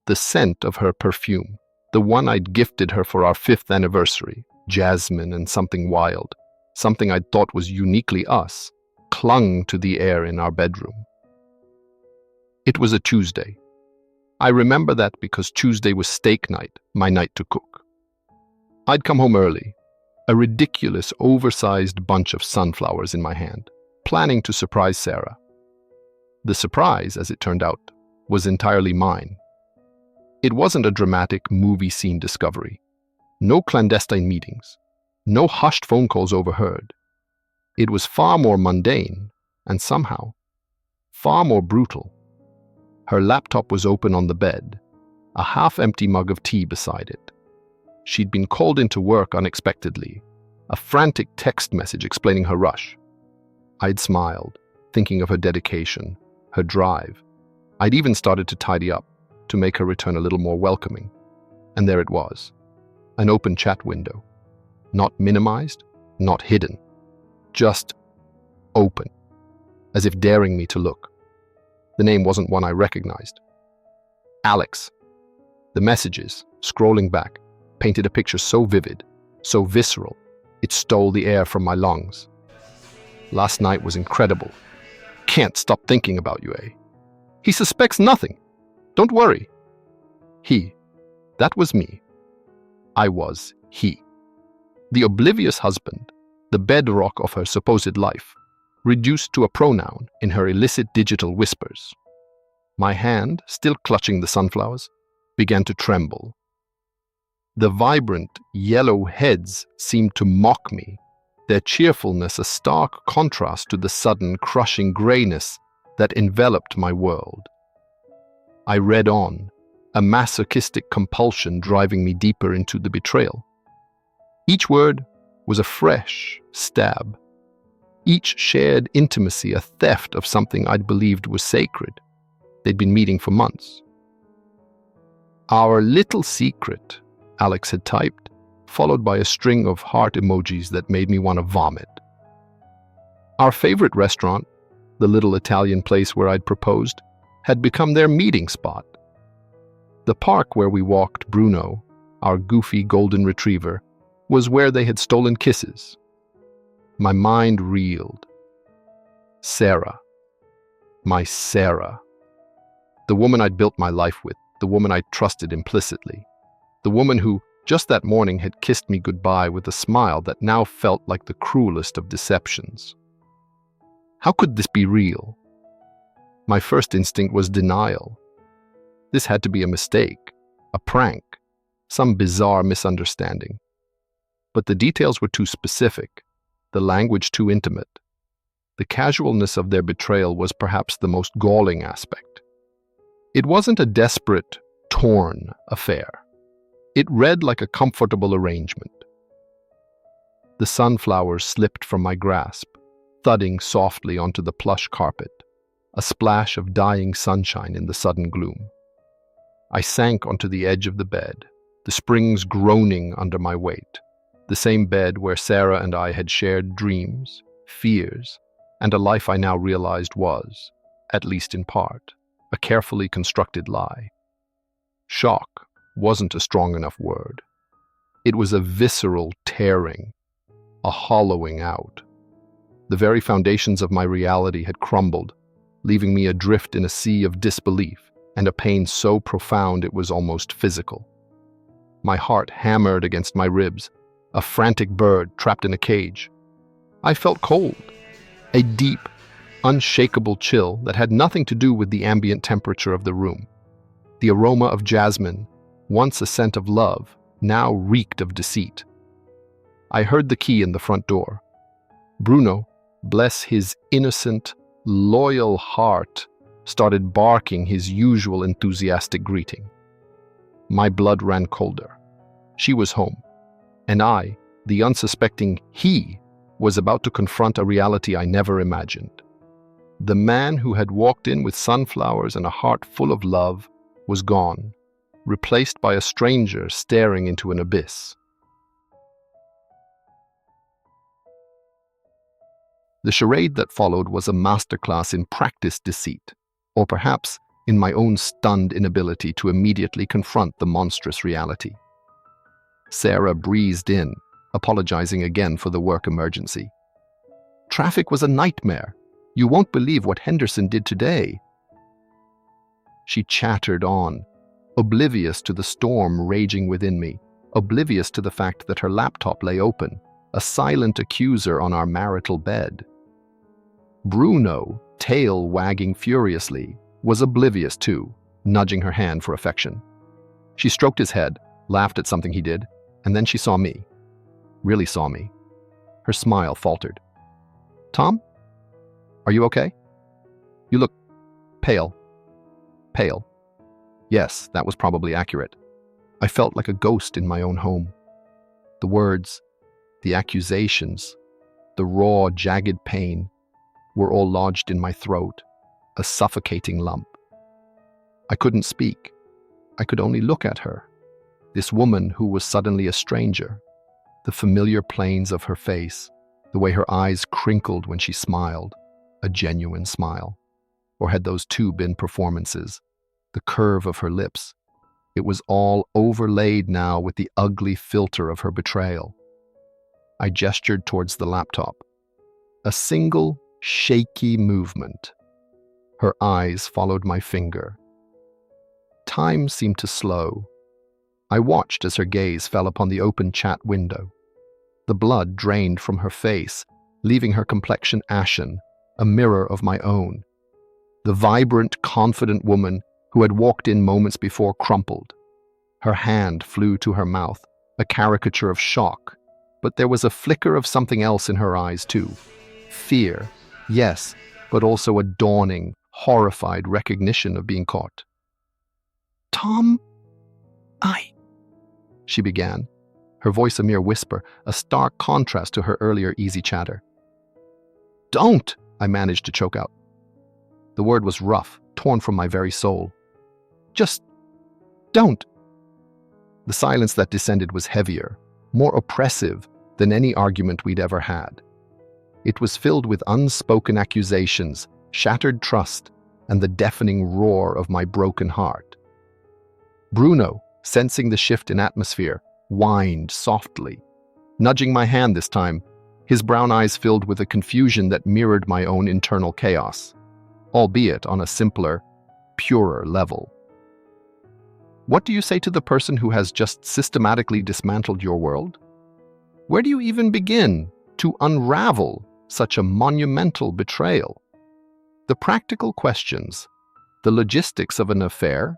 The scent of her perfume, the one I'd gifted her for our 5th anniversary, jasmine and something wild, something I'd thought was uniquely us, clung to the air in our bedroom. It was a Tuesday. I remember that because Tuesday was steak night, my night to cook. I'd come home early, a ridiculous, oversized bunch of sunflowers in my hand, planning to surprise Sarah. The surprise, as it turned out, was entirely mine. It wasn't a dramatic movie scene discovery. No clandestine meetings. No hushed phone calls overheard. It was far more mundane, and somehow, far more brutal. Her laptop was open on the bed, a half-empty mug of tea beside it. She'd been called into work unexpectedly, a frantic text message explaining her rush. I'd smiled, thinking of her dedication, her drive. I'd even started to tidy up, to make her return a little more welcoming. And there it was, an open chat window. Not minimized, not hidden, just open, as if daring me to look. The name wasn't one I recognized. Alex. The messages, scrolling back, painted a picture so vivid, so visceral, it stole the air from my lungs. Last night was incredible. Can't stop thinking about you, eh? He suspects nothing. Don't worry. He. That was me. I was he. The oblivious husband, the bedrock of her supposed life, reduced to a pronoun in her illicit digital whispers. My hand, still clutching the sunflowers, began to tremble. The vibrant yellow heads seemed to mock me, their cheerfulness a stark contrast to the sudden, crushing grayness that enveloped my world. I read on, a masochistic compulsion driving me deeper into the betrayal. Each word was a fresh stab. Each shared intimacy a theft of something I'd believed was sacred. They'd been meeting for months. Our little secret, Alex had typed, followed by a string of heart emojis that made me want to vomit. Our favorite restaurant, the little Italian place where I'd proposed, had become their meeting spot. The park where we walked Bruno, our goofy golden retriever, was where they had stolen kisses. My mind reeled. Sarah. My Sarah. The woman I'd built my life with, the woman I trusted implicitly, the woman who, just that morning, had kissed me goodbye with a smile that now felt like the cruelest of deceptions. How could this be real? My first instinct was denial. This had to be a mistake, a prank, some bizarre misunderstanding. But the details were too specific, the language too intimate. The casualness of their betrayal was perhaps the most galling aspect. It wasn't a desperate, torn affair. It read like a comfortable arrangement. The sunflowers slipped from my grasp, thudding softly onto the plush carpet, a splash of dying sunshine in the sudden gloom. I sank onto the edge of the bed, the springs groaning under my weight, the same bed where Sarah and I had shared dreams, fears, and a life I now realized was, at least in part, a carefully constructed lie. Shock wasn't a strong enough word. It was a visceral tearing, a hollowing out. The very foundations of my reality had crumbled, leaving me adrift in a sea of disbelief and a pain so profound it was almost physical. My heart hammered against my ribs, a frantic bird trapped in a cage. I felt cold, a deep, unshakable chill that had nothing to do with the ambient temperature of the room. The aroma of jasmine, once a scent of love, now reeked of deceit. I heard the key in the front door. Bruno, bless his innocent, loyal heart, started barking his usual enthusiastic greeting. My blood ran colder. She was home, and I, the unsuspecting he, was about to confront a reality I never imagined. The man who had walked in with sunflowers and a heart full of love was gone, replaced by a stranger staring into an abyss. The charade that followed was a masterclass in practiced deceit, or perhaps in my own stunned inability to immediately confront the monstrous reality. Sarah breezed in, apologizing again for the work emergency. "Traffic was a nightmare. You won't believe what Henderson did today." She chattered on, oblivious to the storm raging within me, oblivious to the fact that her laptop lay open, a silent accuser on our marital bed. Bruno, tail wagging furiously, was oblivious too, nudging her hand for affection. She stroked his head, laughed at something he did, and then she saw me. Really saw me. Her smile faltered. "Tom? Are you okay? You look pale." Pale. Yes, that was probably accurate. I felt like a ghost in my own home. The words, the accusations, the raw, jagged pain were all lodged in my throat, a suffocating lump. I couldn't speak. I could only look at her, this woman who was suddenly a stranger, the familiar planes of her face, the way her eyes crinkled when she smiled, a genuine smile. Or had those two been performances? The curve of her lips. It was all overlaid now with the ugly filter of her betrayal. I gestured towards the laptop. A single, shaky movement. Her eyes followed my finger. Time seemed to slow. I watched as her gaze fell upon the open chat window. The blood drained from her face, leaving her complexion ashen, a mirror of my own. The vibrant, confident woman who had walked in moments before crumpled. Her hand flew to her mouth, a caricature of shock, but there was a flicker of something else in her eyes too. Fear, yes, but also a dawning, horrified recognition of being caught. "Tom, she began, her voice a mere whisper, a stark contrast to her earlier easy chatter. "Don't!" I managed to choke out. The word was rough, torn from my very soul. "Just don't." The silence that descended was heavier, more oppressive than any argument we'd ever had. It was filled with unspoken accusations, shattered trust, and the deafening roar of my broken heart. Bruno, sensing the shift in atmosphere, whined softly. Nudging my hand this time, his brown eyes filled with a confusion that mirrored my own internal chaos, albeit on a simpler, purer level. "What do you say to the person who has just systematically dismantled your world? Where do you even begin to unravel such a monumental betrayal?" The practical questions, the logistics of an affair,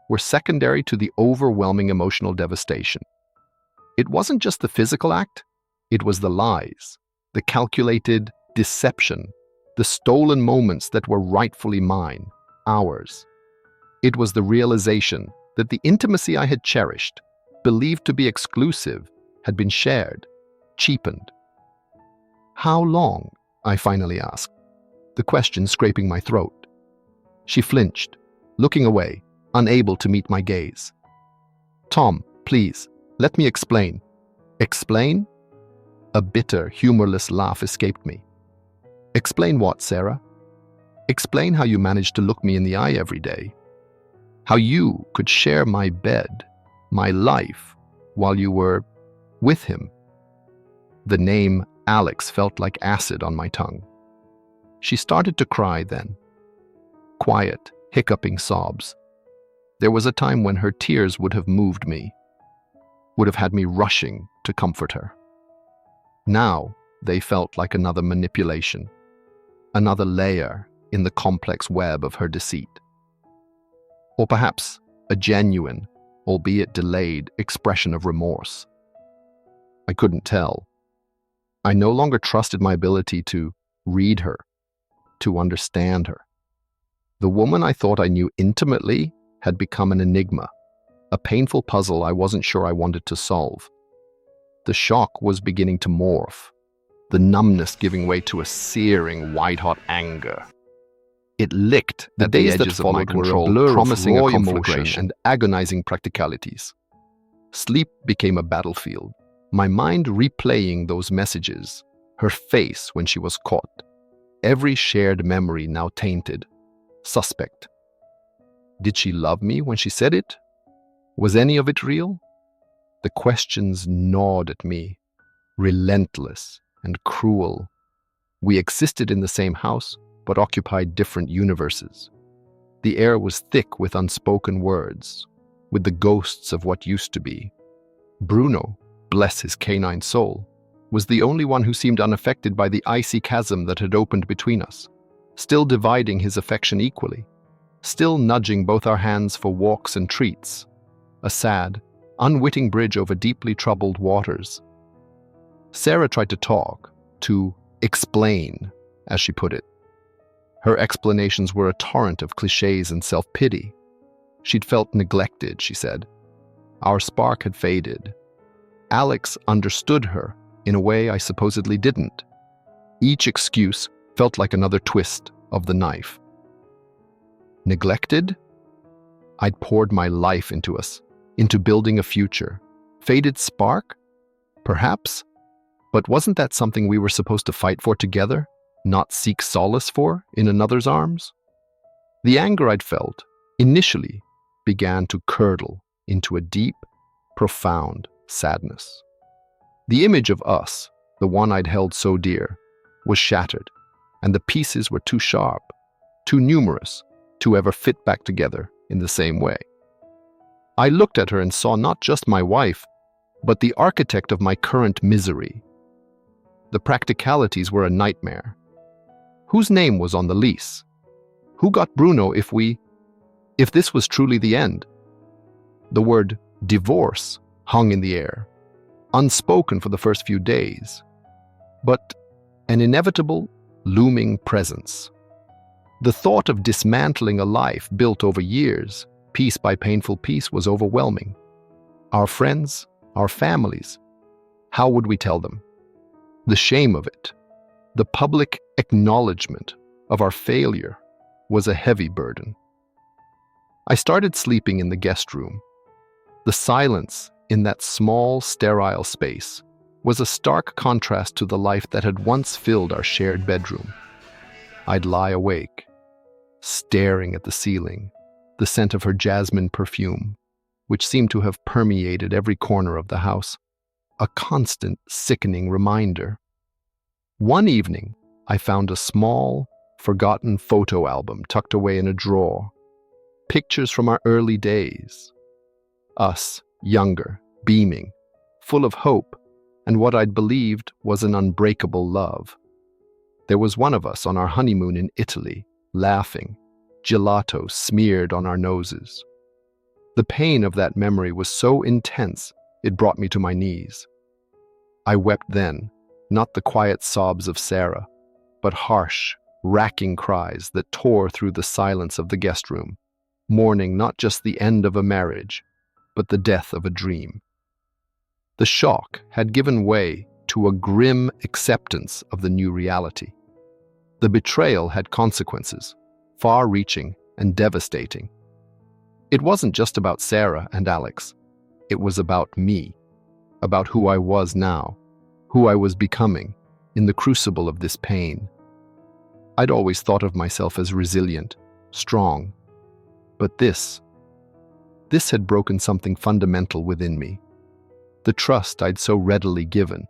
were secondary to the overwhelming emotional devastation. It wasn't just the physical act, it was the lies, the calculated deception, the stolen moments that were rightfully mine, ours. It was the realization that the intimacy I had cherished, believed to be exclusive, had been shared, cheapened. "How long?" I finally asked, the question scraping my throat. She flinched, looking away, unable to meet my gaze. "Tom, please, let me explain." "Explain?" A bitter, humorless laugh escaped me. "Explain what, Sarah?" "Explain how you managed to look me in the eye every day. How you could share my bed, my life, while you were with him." The name Alex felt like acid on my tongue. She started to cry then. Quiet, hiccuping sobs. There was a time when her tears would have moved me, would have had me rushing to comfort her. Now, they felt like another manipulation, another layer in the complex web of her deceit. Or perhaps a genuine, albeit delayed, expression of remorse. I couldn't tell. I no longer trusted my ability to read her, to understand her. The woman I thought I knew intimately had become an enigma, a painful puzzle I wasn't sure I wanted to solve. The shock was beginning to morph, the numbness giving way to a searing, white-hot anger. It licked at the edges of my control, promising a conflagration and agonizing practicalities. Sleep became a battlefield, my mind replaying those messages, her face when she was caught, every shared memory now tainted, suspect. Did she love me when she said it? Was any of it real? The questions gnawed at me, relentless and cruel. We existed in the same house, but occupied different universes. The air was thick with unspoken words, with the ghosts of what used to be. Bruno, bless his canine soul, was the only one who seemed unaffected by the icy chasm that had opened between us, still dividing his affection equally, still nudging both our hands for walks and treats, a sad, unwitting bridge over deeply troubled waters. Sarah tried to talk, to explain, as she put it. Her explanations were a torrent of cliches and self-pity. She'd felt neglected, she said. Our spark had faded. Alex understood her in a way I supposedly didn't. Each excuse felt like another twist of the knife. Neglected? I'd poured my life into us, into building a future. Faded spark? Perhaps. But wasn't that something we were supposed to fight for together, not seek solace for in another's arms? The anger I'd felt, initially, began to curdle into a deep, profound sadness. The image of us, the one I'd held so dear, was shattered, and the pieces were too sharp, too numerous, to ever fit back together in the same way. I looked at her and saw not just my wife, but the architect of my current misery. The practicalities were a nightmare. Whose name was on the lease? Who got Bruno if this was truly the end? The word divorce hung in the air, unspoken for the first few days, but an inevitable, looming presence. The thought of dismantling a life built over years, piece by painful piece, was overwhelming. Our friends, our families, how would we tell them? The shame of it, the public acknowledgement of our failure, was a heavy burden. I started sleeping in the guest room. The silence in that small, sterile space was a stark contrast to the life that had once filled our shared bedroom. I'd lie awake, staring at the ceiling, the scent of her jasmine perfume, which seemed to have permeated every corner of the house, a constant, sickening reminder. One evening, I found a small, forgotten photo album tucked away in a drawer. Pictures from our early days. Us, younger, beaming, full of hope, and what I'd believed was an unbreakable love. There was one of us on our honeymoon in Italy, laughing, gelato smeared on our noses. The pain of that memory was so intense, it brought me to my knees. I wept then, not the quiet sobs of Sarah, but harsh, racking cries that tore through the silence of the guest room, mourning not just the end of a marriage, but the death of a dream. The shock had given way to a grim acceptance of the new reality. The betrayal had consequences, far-reaching and devastating. It wasn't just about Sarah and Alex. It was about me, about who I was now, who I was becoming in the crucible of this pain. I'd always thought of myself as resilient, strong, but this had broken something fundamental within me. The trust I'd so readily given,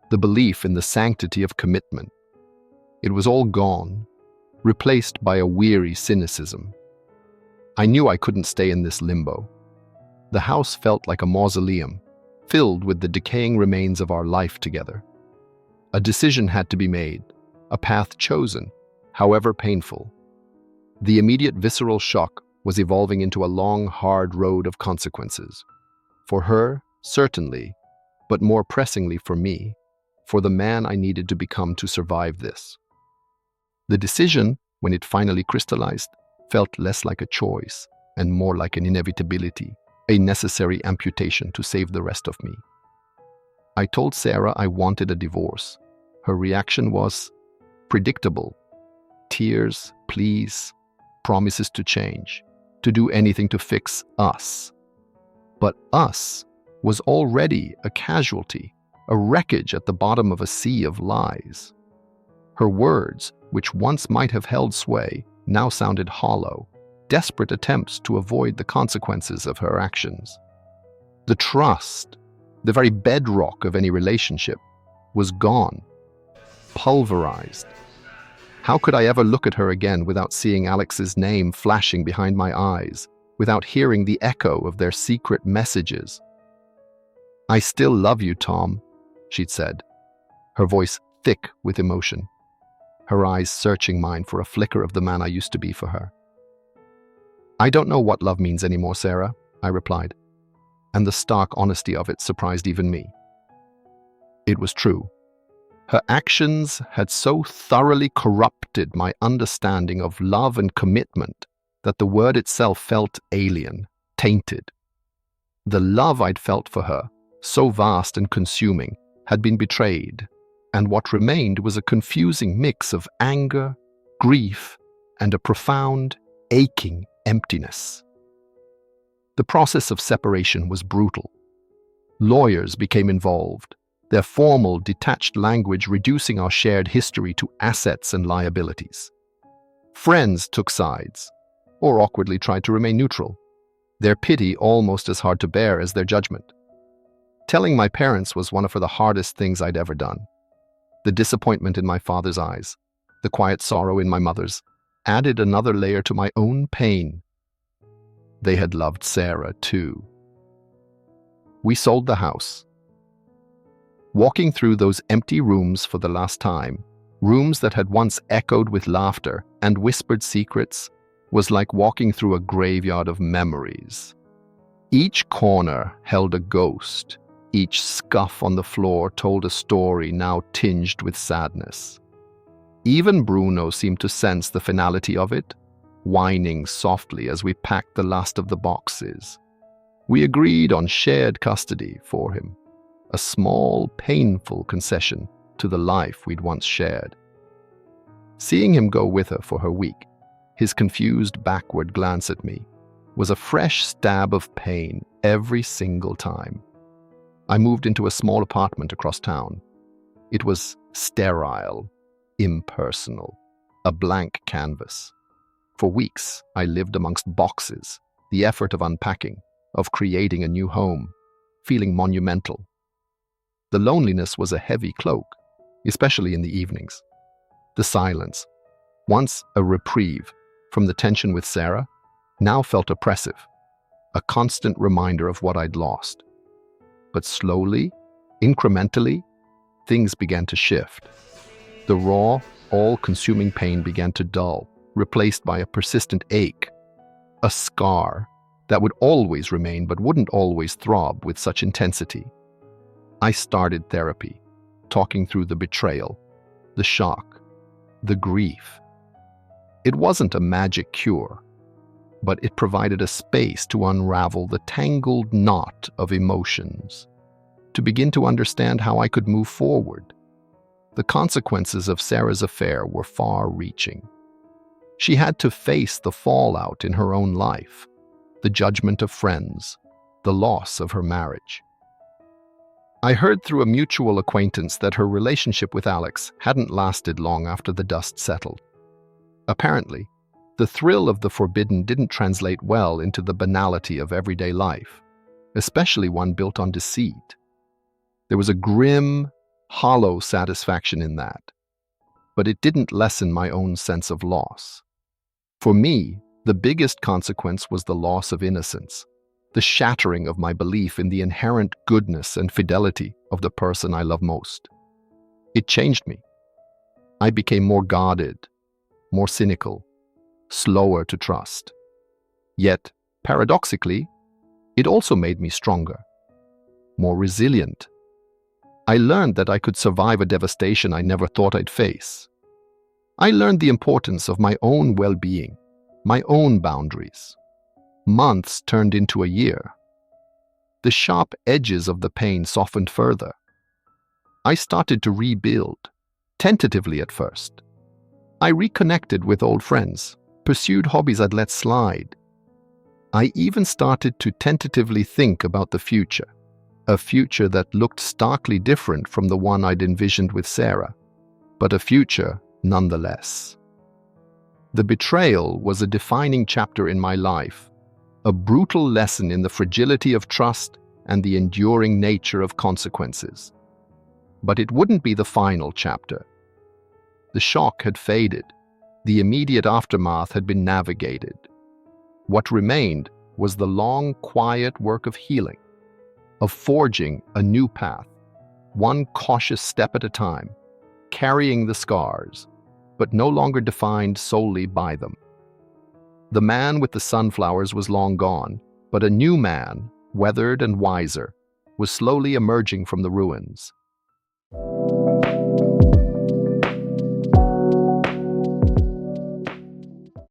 the belief in the sanctity of commitment. It was all gone, replaced by a weary cynicism. I knew I couldn't stay in this limbo. The house felt like a mausoleum, filled with the decaying remains of our life together. A decision had to be made, a path chosen, however painful. The immediate visceral shock was evolving into a long, hard road of consequences. For her, certainly, but more pressingly for me, for the man I needed to become to survive this. The decision, when it finally crystallized, felt less like a choice and more like an inevitability, a necessary amputation to save the rest of me. I told Sarah I wanted a divorce. Her reaction was predictable. Tears, pleas, promises to change, to do anything to fix us. But us was already a casualty, a wreckage at the bottom of a sea of lies. Her words, which once might have held sway, now sounded hollow. desperate attempts to avoid the consequences of her actions. The trust, the very bedrock of any relationship, was gone, pulverized. How could I ever look at her again without seeing Alex's name flashing behind my eyes, without hearing the echo of their secret messages? "I still love you, Tom," she'd said, her voice thick with emotion, her eyes searching mine for a flicker of the man I used to be for her. "I don't know what love means anymore, Sarah," I replied, and the stark honesty of it surprised even me. It was true. Her actions had so thoroughly corrupted my understanding of love and commitment that the word itself felt alien, tainted. The love I'd felt for her, so vast and consuming, had been betrayed, and what remained was a confusing mix of anger, grief, and a profound, aching emptiness. The process of separation was brutal. Lawyers became involved, their formal, detached language reducing our shared history to assets and liabilities. Friends took sides, or awkwardly tried to remain neutral, their pity almost as hard to bear as their judgment. Telling my parents was one of the hardest things I'd ever done. The disappointment in my father's eyes, the quiet sorrow in my mother's, added another layer to my own pain. They had loved Sarah, too. We sold the house. Walking through those empty rooms for the last time, rooms that had once echoed with laughter and whispered secrets, was like walking through a graveyard of memories. Each corner held a ghost. Each scuff on the floor told a story now tinged with sadness. Even Bruno seemed to sense the finality of it, whining softly as we packed the last of the boxes. We agreed on shared custody for him, a small, painful concession to the life we'd once shared. Seeing him go with her for her week, his confused backward glance at me, was a fresh stab of pain every single time. I moved into a small apartment across town. It was sterile, impersonal, a blank canvas. For weeks, I lived amongst boxes, the effort of unpacking, of creating a new home, feeling monumental. The loneliness was a heavy cloak, especially in the evenings. The silence, once a reprieve from the tension with Sarah, now felt oppressive, a constant reminder of what I'd lost. But slowly, incrementally, things began to shift. The raw, all-consuming pain began to dull, replaced by a persistent ache, a scar that would always remain but wouldn't always throb with such intensity. I started therapy, talking through the betrayal, the shock, the grief. It wasn't a magic cure, but it provided a space to unravel the tangled knot of emotions, to begin to understand how I could move forward. The consequences of Sarah's affair were far-reaching. She had to face the fallout in her own life, the judgment of friends, the loss of her marriage. I heard through a mutual acquaintance that her relationship with Alex hadn't lasted long after the dust settled. Apparently, the thrill of the forbidden didn't translate well into the banality of everyday life, especially one built on deceit. There was a grim, hollow satisfaction in that, but it didn't lessen my own sense of loss. For me, the biggest consequence was the loss of innocence, the shattering of my belief in the inherent goodness and fidelity of the person I love most. It changed me. I became more guarded, more cynical, slower to trust. Yet, paradoxically, it also made me stronger, more resilient. I learned that I could survive a devastation I never thought I'd face. I learned the importance of my own well-being, my own boundaries. Months turned into a year. The sharp edges of the pain softened further. I started to rebuild, tentatively at first. I reconnected with old friends, pursued hobbies I'd let slide. I even started to tentatively think about the future, a future that looked starkly different from the one I'd envisioned with Sarah, but a future nonetheless. The betrayal was a defining chapter in my life, a brutal lesson in the fragility of trust and the enduring nature of consequences. But it wouldn't be the final chapter. The shock had faded. The immediate aftermath had been navigated. What remained was the long, quiet work of healing, of forging a new path, one cautious step at a time, carrying the scars, but no longer defined solely by them. The man with the sunflowers was long gone, but a new man, weathered and wiser, was slowly emerging from the ruins.